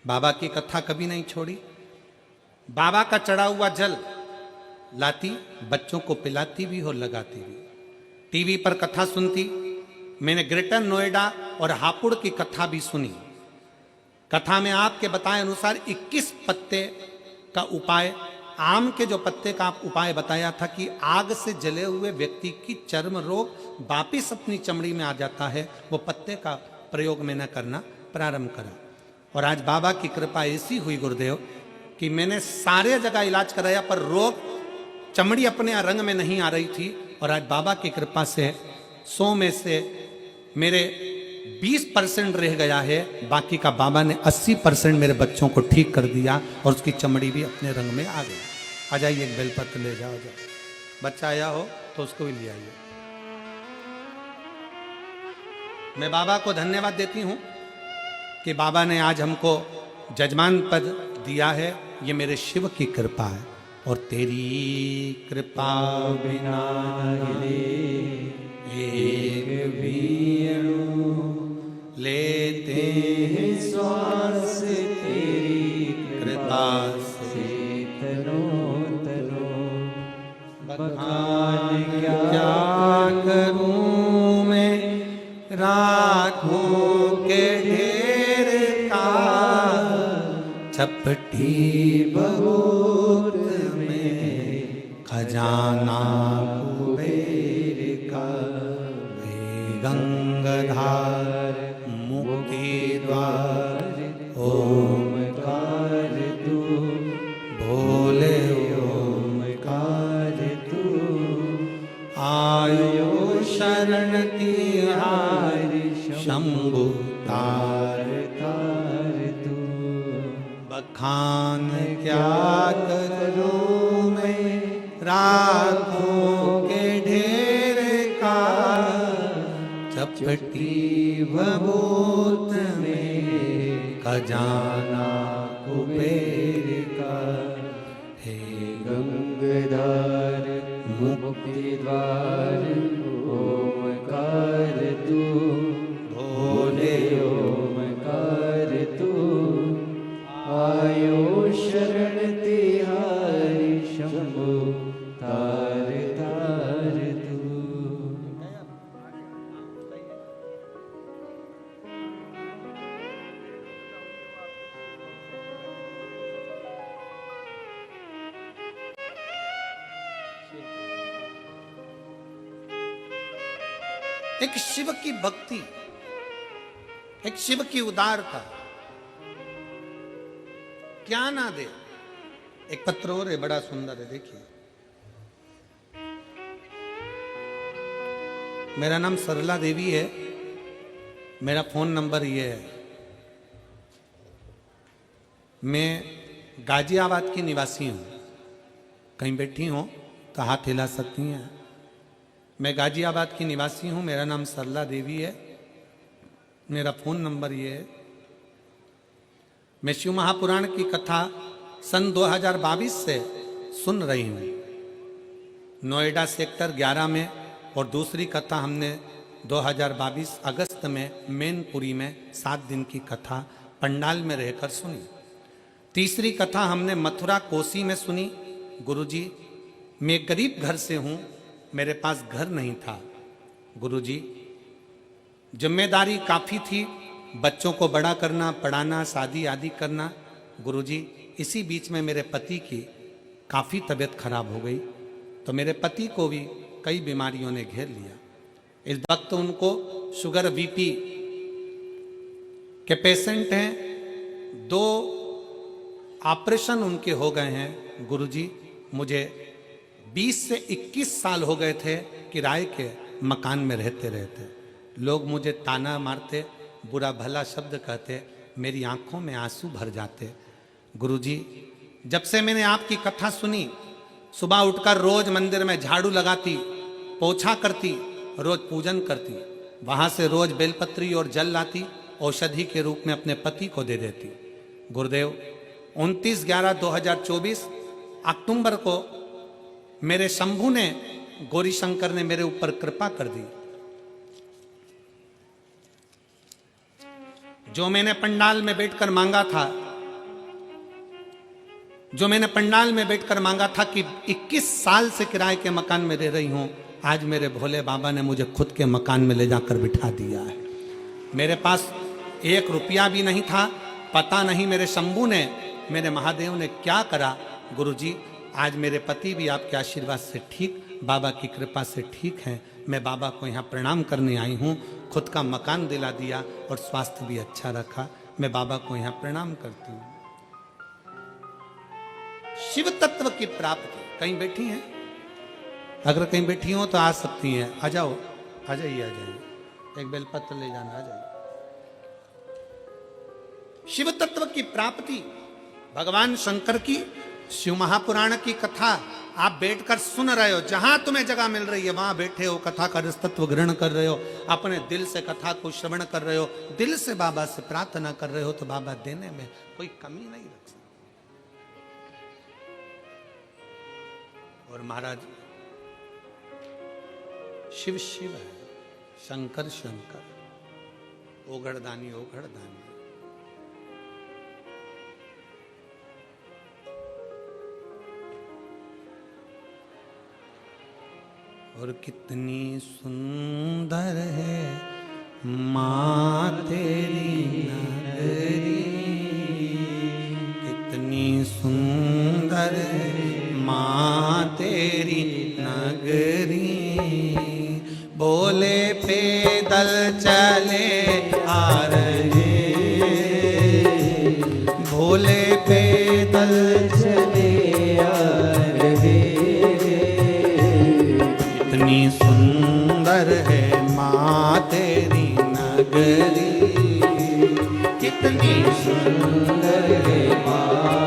बाबा की कथा कभी नहीं छोड़ी। बाबा का चढ़ा हुआ जल लाती, बच्चों को पिलाती भी और लगाती भी। टीवी पर कथा सुनती। मैंने ग्रेटर नोएडा और हापुड़ की कथा भी सुनी। कथा में आपके बताए अनुसार 21 पत्ते का उपाय, आम के जो पत्ते का आप उपाय बताया था कि आग से जले हुए व्यक्ति की चर्म रोग वापिस अपनी चमड़ी में आ जाता है, वो पत्ते का प्रयोग मैंने करना प्रारंभ करा। और आज बाबा की कृपा ऐसी हुई गुरुदेव कि मैंने सारे जगह इलाज कराया, पर रोग, चमड़ी अपने रंग में नहीं आ रही थी। और आज बाबा की कृपा से 100 में से मेरे 20% रह गया है, बाकी का बाबा ने 80% मेरे बच्चों को ठीक कर दिया और उसकी चमड़ी भी अपने रंग में आ गई। आ जाइए, एक बेलपत्र ले जाओ। बच्चा आया हो तो उसको भी ले आइए। मैं बाबा को धन्यवाद देती हूँ कि बाबा ने आज हमको जजमान पद दिया है। ये मेरे शिव की कृपा है, और तेरी कृपा बिना एक भी अणु लेते हैं श्वास, तेरी कृपा से बखान क्या करूं मैं, राखों के ढेर का चपटी बहुत में खजाना कुबेर का, गंगाधार मुक्ति द्वार ओमकार तू भोले ओ बखान क्या करूं मैं राखों के ढेर का, चपटी बबूत में खजाना कुबेर का। हे गंगाधर मुक्ति द्वार ओमकार तू, भोले ओमकार तू, आयो शरण तिहारी शंभु तार तार तू। एक शिव की भक्ति, एक शिव की उदारता क्या ना दे। एक पत्र और है, बड़ा सुंदर है, देखिए। मेरा नाम सरला देवी है, मेरा फोन नंबर ये है। मैं गाजियाबाद की निवासी हूं। कहीं बैठी हो तो हाथ हिला सकती हैं। मैं गाजियाबाद की निवासी हूं, मेरा नाम सरला देवी है, मेरा फ़ोन नंबर ये है। मैं शिव महापुराण की कथा सन 2022 से सुन रही हूँ, नोएडा सेक्टर 11 में, और दूसरी कथा हमने 2022 अगस्त में मैनपुरी में 7 दिन की कथा पंडाल में रहकर सुनी। तीसरी कथा हमने मथुरा कोसी में सुनी। गुरुजी, मैं गरीब घर से हूँ, मेरे पास घर नहीं था। गुरुजी, जिम्मेदारी काफ़ी थी, बच्चों को बड़ा करना, पढ़ाना, शादी आदि करना। गुरुजी, इसी बीच में मेरे पति की काफ़ी तबीयत खराब हो गई, तो मेरे पति को भी कई बीमारियों ने घेर लिया। इस वक्त उनको शुगर बीपी के पेशेंट हैं, 2 ऑपरेशन उनके हो गए हैं। गुरुजी, मुझे 20 से 21 साल हो गए थे किराए के मकान में रहते रहते। लोग मुझे ताना मारते, बुरा भला शब्द कहते, मेरी आंखों में आंसू भर जाते। गुरुजी, जब से मैंने आपकी कथा सुनी, सुबह उठकर रोज मंदिर में झाड़ू लगाती, पोछा करती, रोज पूजन करती, वहां से रोज बेलपत्री और जल लाती, औषधि के रूप में अपने पति को दे देती। गुरुदेव, 29/11/2024 अक्टूबर को मेरे शंभू ने, गौरी शंकर ने मेरे ऊपर कृपा कर दी। जो मैंने पंडाल में बैठकर मांगा था, जो मैंने पंडाल में बैठकर मांगा था कि 21 साल से किराए के मकान में रह रही हूं, आज मेरे भोले बाबा ने मुझे खुद के मकान में ले जाकर बिठा दिया है। मेरे पास 1 रुपया भी नहीं था, पता नहीं मेरे शंभू ने, मेरे महादेव ने क्या करा। गुरुजी, आज मेरे पति भी आपके आशीर्वाद से ठीक, बाबा की कृपा से ठीक हैं। मैं बाबा को यहाँ प्रणाम करने आई हूँ। खुद का मकान दिला दिया और स्वास्थ्य भी अच्छा रखा। मैं बाबा को यहाँ प्रणाम करती हूँ। शिव तत्व की प्राप्ति। कहीं बैठी हैं? अगर कहीं बैठी हो तो आ सकती हैं। आ जाओ, आ जाइए, आ जाइए। एक बेलपत्र ले जाना, आ जाइए। शिव तत्व की प्राप्ति, भगवान शंकर की शिव महापुराण की कथा आप बैठकर सुन रहे हो, जहां तुम्हें जगह मिल रही है वहां बैठे हो, कथा का रसतत्व ग्रहण कर रहे हो, अपने दिल से कथा को श्रवण कर रहे हो, दिल से बाबा से प्रार्थना कर रहे हो, तो बाबा देने में कोई कमी नहीं रख सकता। और महाराज, शिव शिव है, शंकर शंकर, ओघड़दानी ओघड़दानी। और कितनी सुंदर है माँ तेरी नगरी, कितनी सुंदर है माँ तेरी नगरी। बोले पैदल चले आ रहे, भोले पैदल चले आ रहे। कितनी सुंदर है माँ तेरी नगरी, कितनी सुंदर है माँ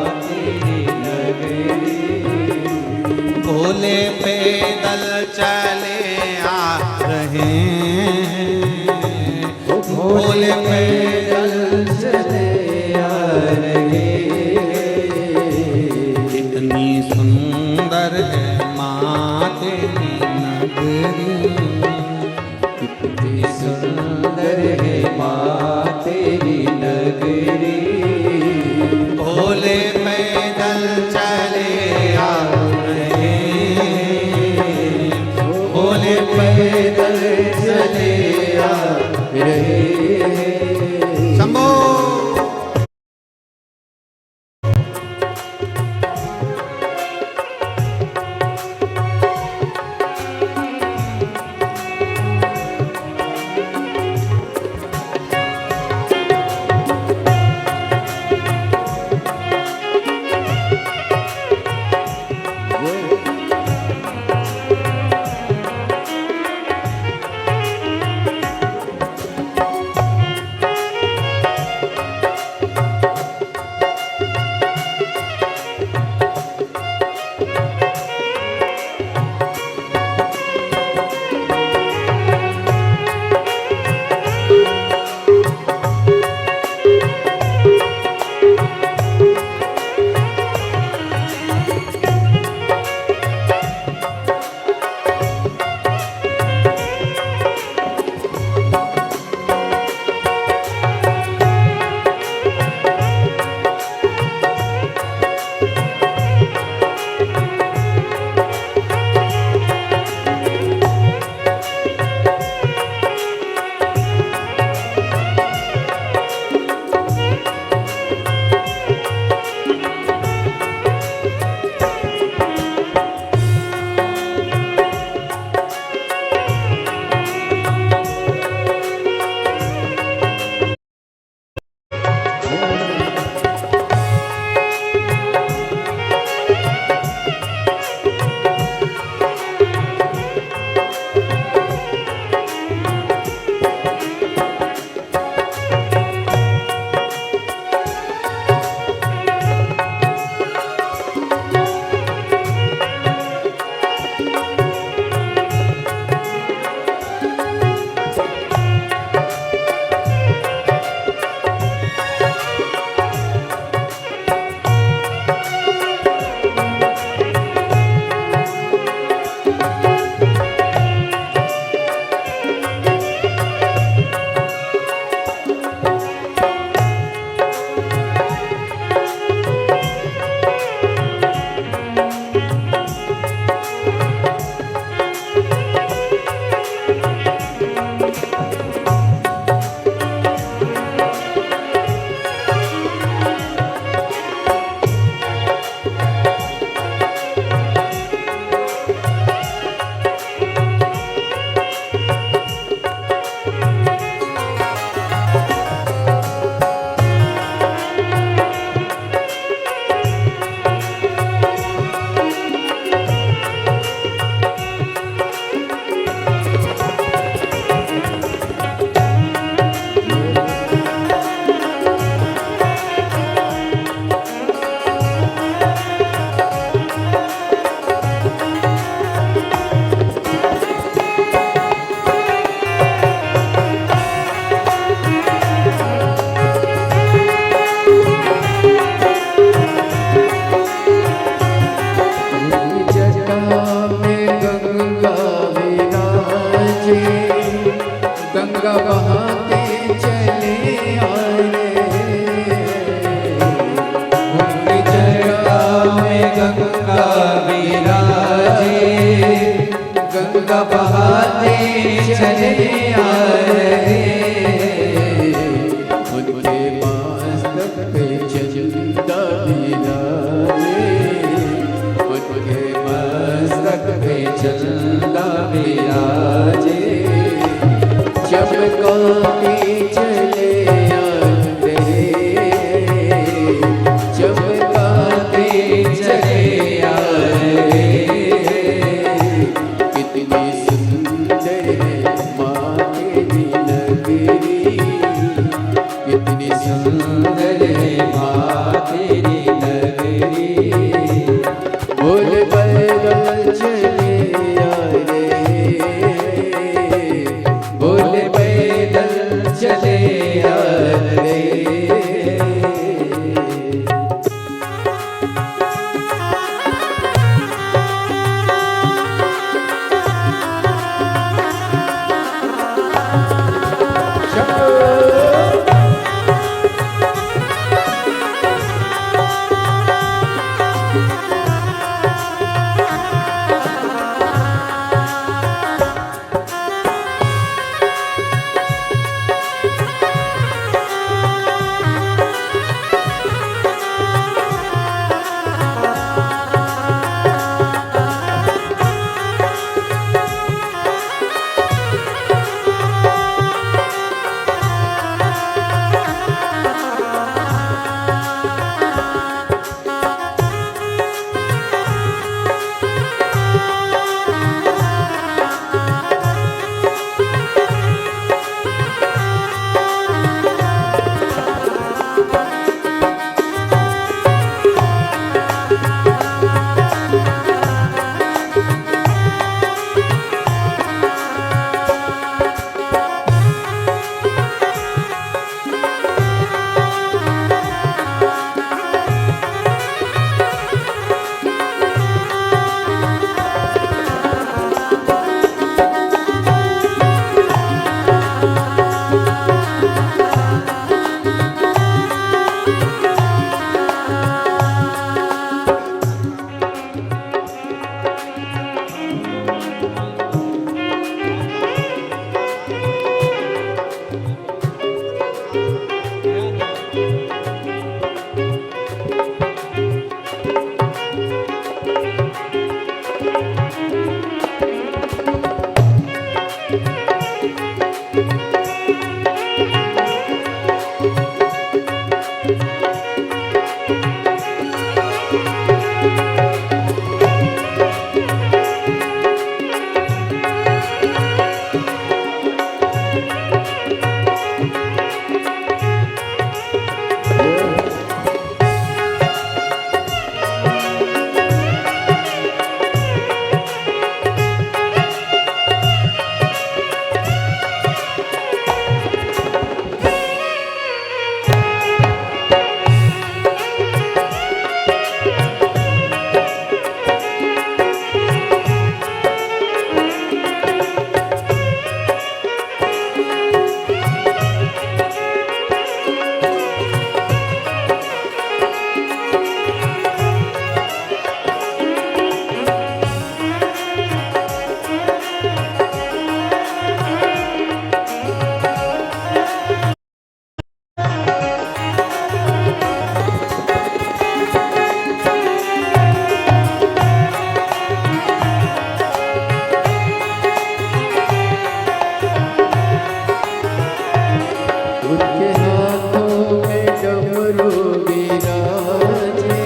उनके हाथों में डमरू विराजे,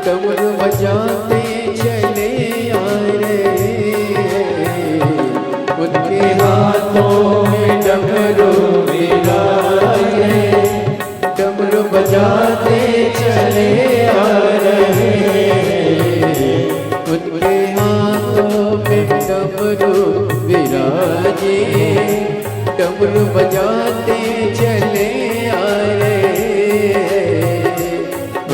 डमरू बजाते चले आ रे। उनके हाथों में डमरू विराजे, डमरू बजाते चले आ रहे। उनके हाथों में डमरू विराजे, डमरू बजाते चले आ रहे।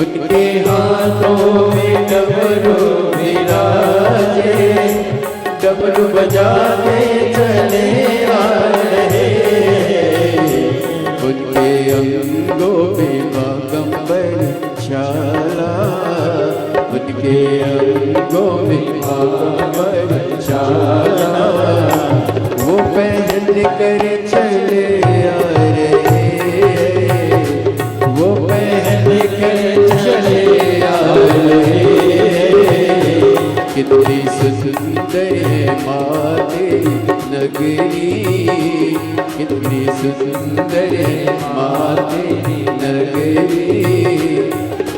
उनके हाथों में डमरू विराजे, डमरू बजाते चले आ रहे। उनके अंगों में बागंबर छाला, उनके अंगों में बागंबर छाला, वो पहन कर चले आ रहे। वो पहन कर चले आ रहे। कितनी सुंदर है माँ तेरी नगरी, कितनी सुंदर है माँ तेरी नगरी।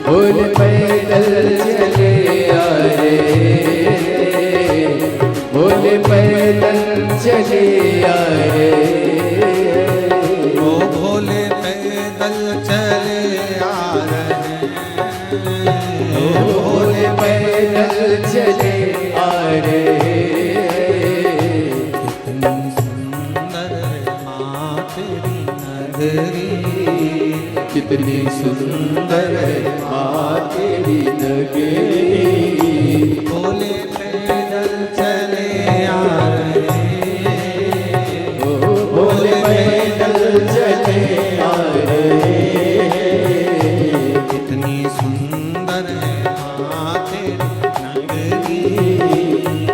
बोल पैदल चले आ रहे, बोले पैदल चले आ रहे। ओ भोले पैदल चले आ रहे। ओ भोले पैदल चले आ रहे। कितनी सुंदर है माँ तेरी नगरी, कितनी सुंदर है माँ तेरी नगरी। भोले पैदल चले आ रहे। भोले पैदल चले आ रहे। कितनी सुंदर है माँ तेरी नगरी,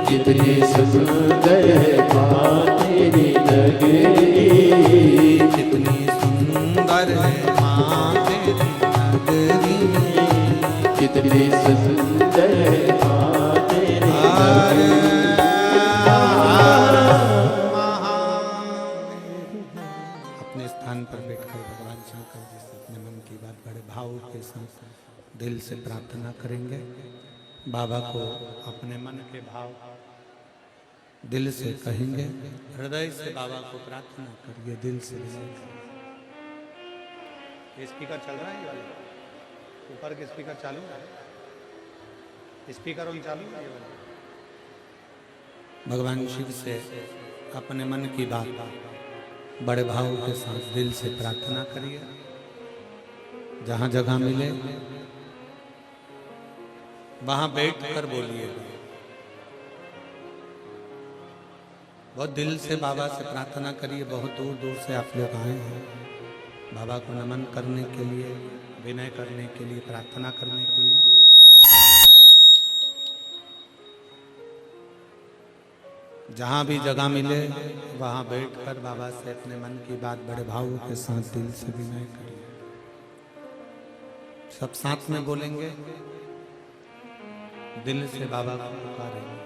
कितनी सुंदर है माँ तेरी नगरी। कितनी सुंदर है माँ तेरी नगरी। कितनी सुंदर है माँ तेरी नगरी। अपने स्थान पर बैठकर भगवान शंकर जी से अपने मन की बात बड़े भाव के साथ दिल से प्रार्थना करेंगे। बाबा को अपने मन के भाव दिल से कहेंगे, हृदय से बाबा को प्रार्थना करिए, दिल से। ये स्पीकर चल रहा है, ये वाला ऊपर के स्पीकर चालू है, स्पीकर ऑन चालू है। भगवान शिव से अपने मन की बात बड़े भाव के साथ दिल से प्रार्थना करिए। जहां जगह मिले वहां बैठ कर बोलिए। बहुत दिल से बाबा से प्रार्थना करिए। बहुत दूर दूर से आप लोग आए हैं बाबा को नमन करने के लिए, विनय करने के लिए, प्रार्थना करने के लिए। जहां भी जगह मिले वहां बैठकर बाबा से अपने मन की बात बड़े भाव के साथ दिल से विनय करिए। सब साथ में बोलेंगे, दिल से बाबा को पुकारेंगे।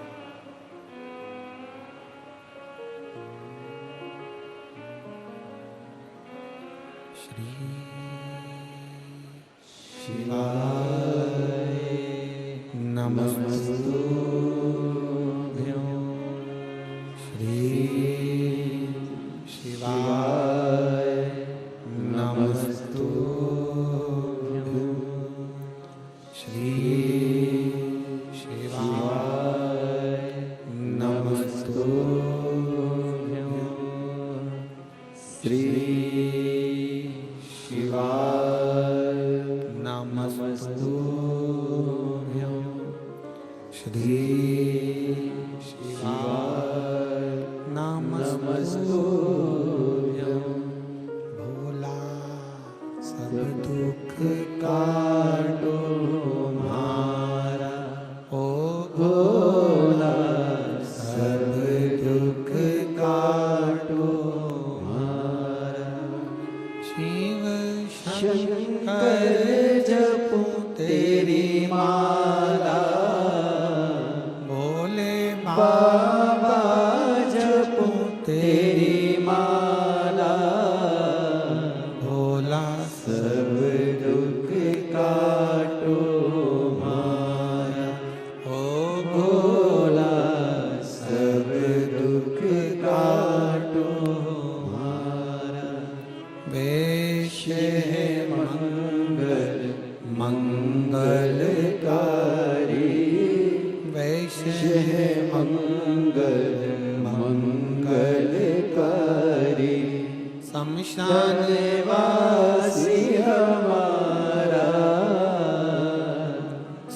श्री शिवाय नमस्तुभ्यं श्री शिवाय नमस्तुभ्यं श्री शिवाय नमस्तुभ्यं श्री शिवाय नमस्तुभ्यं श्री शिवाय नमस्तुभ्यं भोला सब दुख काटो मारा ओ भोला सब दुख काटो मारा शिव शंकर जपो तेरी माला भोले बाबा जपो तेरी माला भोला सब दुख काटो मारा ओ भोला सब दुख काटो मारा वेश है मंगल मंगलकारी वैश है मंगल मंगलकारी शमशान वासी हमारा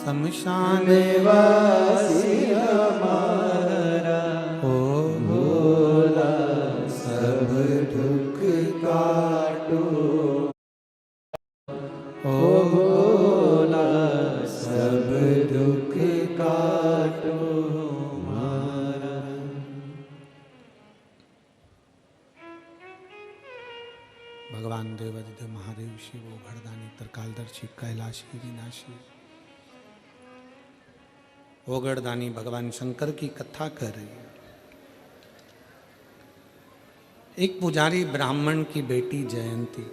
शमशान वासी हमारा ओ भोला सब दुख काटो ओ भोला सब दुख काटो मारा। भगवान देवादिदेव महादेव शिव ओघड़दानी त्रिकालदर्शी कैलाशी विनाशी ओघड़दानी भगवान शंकर की कथा कर रही है। एक पुजारी ब्राह्मण की बेटी जयंती